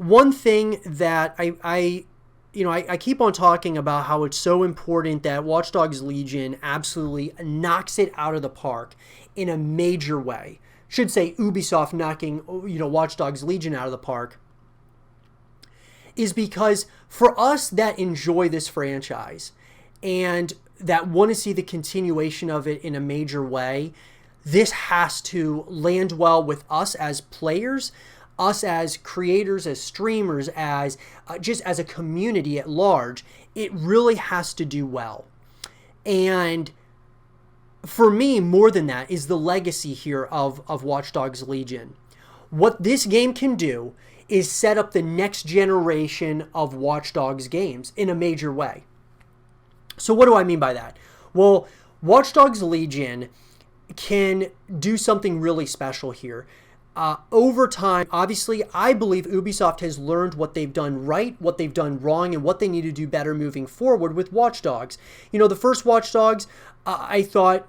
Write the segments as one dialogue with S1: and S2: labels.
S1: one thing that I keep on talking about how it's so important that Watch Dogs Legion absolutely knocks it out of the park in a major way. Should say Ubisoft knocking, Watch Dogs Legion out of the park, is because for us that enjoy this franchise and that want to see the continuation of it in a major way, this has to land well with us as players, us as creators, as streamers, as just as a community at large. It really has to do well. And for me, more than that is the legacy here of Watch Dogs Legion. What this game can do is set up the next generation of Watch Dogs games in a major way. So what do I mean by that? Well, Watch Dogs Legion can do something really special here. Over time, obviously, I believe Ubisoft has learned what they've done right, what they've done wrong, and what they need to do better moving forward with Watch Dogs. The first Watch Dogs, I thought,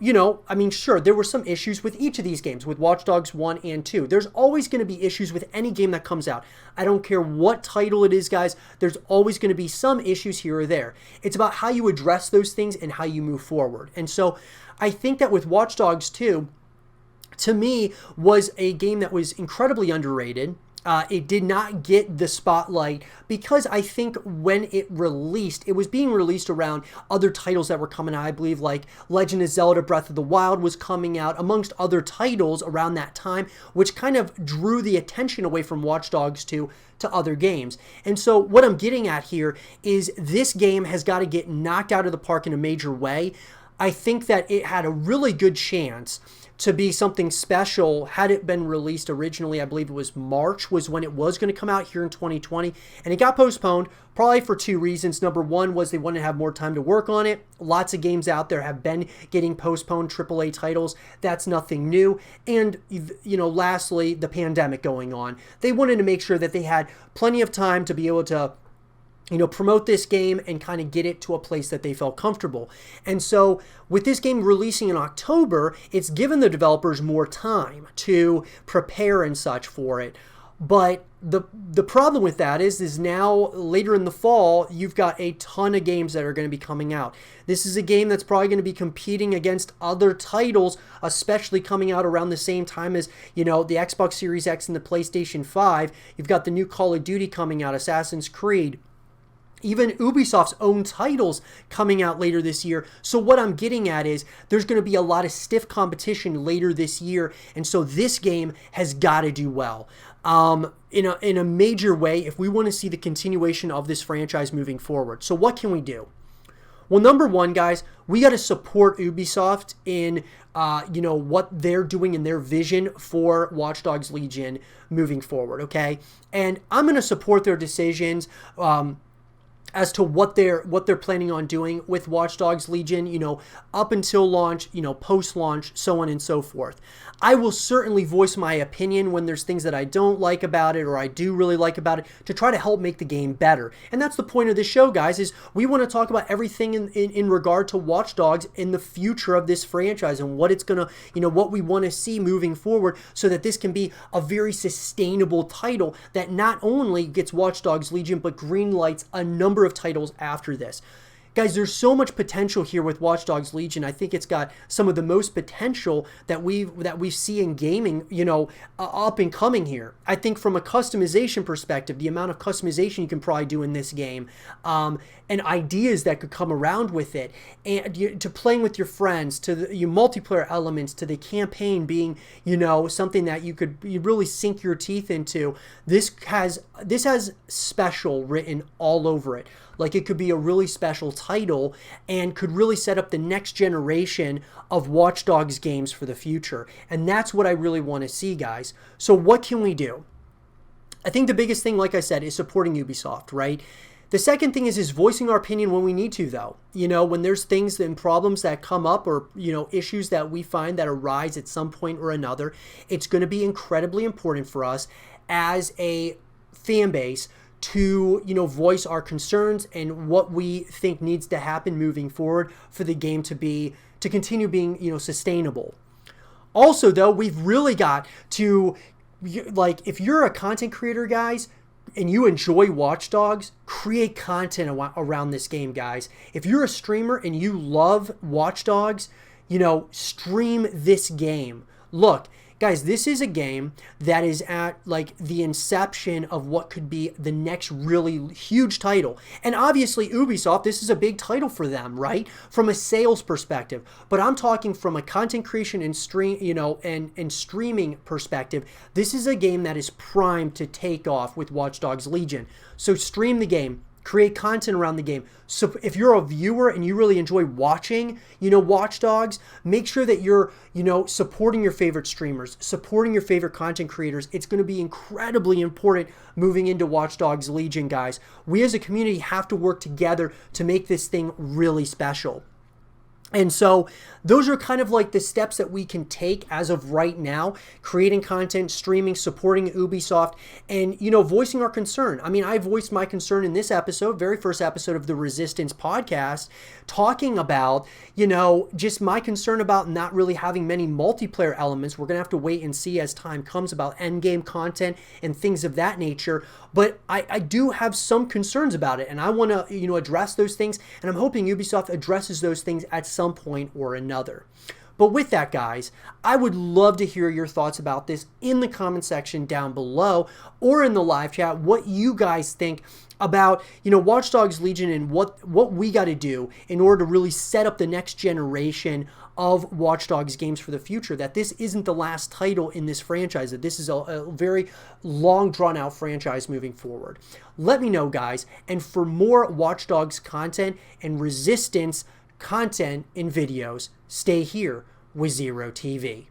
S1: sure, there were some issues with each of these games, with Watch Dogs 1 and 2. There's always going to be issues with any game that comes out. I don't care what title it is, guys. There's always going to be some issues here or there. It's about how you address those things and how you move forward. And so I think that with Watch Dogs 2, to me, was a game that was incredibly underrated. It did not get the spotlight because I think when it released, it was being released around other titles that were coming out. I believe like Legend of Zelda Breath of the Wild was coming out, amongst other titles around that time, which kind of drew the attention away from Watch Dogs 2 to other games. And so what I'm getting at here is this game has got to get knocked out of the park in a major way. I think that it had a really good chance to be something special had it been released originally. I believe it was March was when it was going to come out here in 2020, and it got postponed probably for two reasons. Number one was they wanted to have more time to work on it. Lots of games out there have been getting postponed, AAA titles. That's nothing new. And lastly, the pandemic going on. They wanted to make sure that they had plenty of time to be able to promote this game and kind of get it to a place that they felt comfortable. And so with this game releasing in October, it's given the developers more time to prepare and such for it. But the problem with that is now later in the fall, you've got a ton of games that are going to be coming out. This is a game that's probably going to be competing against other titles, especially coming out around the same time as, the Xbox Series X and the PlayStation 5. You've got the new Call of Duty coming out, Assassin's Creed. Even Ubisoft's own titles coming out later this year. So what I'm getting at is there's going to be a lot of stiff competition later this year. And so this game has got to do well in a major way if we want to see the continuation of this franchise moving forward. So what can we do? Well, number one, guys, we got to support Ubisoft in what they're doing in their vision for Watch Dogs Legion moving forward, okay? And I'm going to support their decisions as to what they're planning on doing with Watch Dogs Legion, up until launch, post-launch, so on and so forth. I will certainly voice my opinion when there's things that I don't like about it or I do really like about it to try to help make the game better. And that's the point of this show, guys, is we want to talk about everything in regard to Watch Dogs in the future of this franchise and what it's going to, what we want to see moving forward so that this can be a very sustainable title that not only gets Watch Dogs Legion but greenlights a number of titles after this. Guys, there's so much potential here with Watch Dogs Legion. I think it's got some of the most potential that we see in gaming, up and coming here. I think from a customization perspective, the amount of customization you can probably do in this game, and ideas that could come around with it, and to playing with your friends, to the multiplayer elements, to the campaign being, something that you really sink your teeth into. This has special written all over it. Like it could be a really special title and could really set up the next generation of Watch Dogs games for the future. And that's what I really want to see, guys. So what can we do? I think the biggest thing, like I said, is supporting Ubisoft, right? The second thing is voicing our opinion when we need to, though. When there's things and problems that come up or, issues that we find that arise at some point or another, it's going to be incredibly important for us as a fan base to voice our concerns and what we think needs to happen moving forward for the game to continue being sustainable. Also, though, we've really got to, if you're a content creator, guys, and you enjoy Watch Dogs, create content around this game, guys. If you're a streamer and you love Watch Dogs, stream this game. Look, guys, this is a game that is at like the inception of what could be the next really huge title. And obviously Ubisoft, this is a big title for them, right? From a sales perspective. But I'm talking from a content creation and and streaming perspective. This is a game that is primed to take off with Watch Dogs Legion. So stream the game. Create content around the game. So if you're a viewer and you really enjoy watching, Watch Dogs, make sure that you're, supporting your favorite streamers, supporting your favorite content creators. It's going to be incredibly important moving into Watch Dogs Legion, guys. We as a community have to work together to make this thing really special. And so those are kind of like the steps that we can take as of right now, creating content, streaming, supporting Ubisoft, and, voicing our concern. I mean, I voiced my concern in this episode, very first episode of the Resistance podcast, talking about, just my concern about not really having many multiplayer elements. We're going to have to wait and see as time comes about endgame content and things of that nature. But I do have some concerns about it, and I want to, address those things, and I'm hoping Ubisoft addresses those things at some point or another. But with that, guys, I would love to hear your thoughts about this in the comment section down below or in the live chat, what you guys think about, Watch Dogs Legion and what we got to do in order to really set up the next generation of Watch Dogs games for the future, that this isn't the last title in this franchise, that this is a very long drawn out franchise moving forward. Let me know, guys, and for more Watch Dogs content and Resistance content in videos, stay here with Zero TV.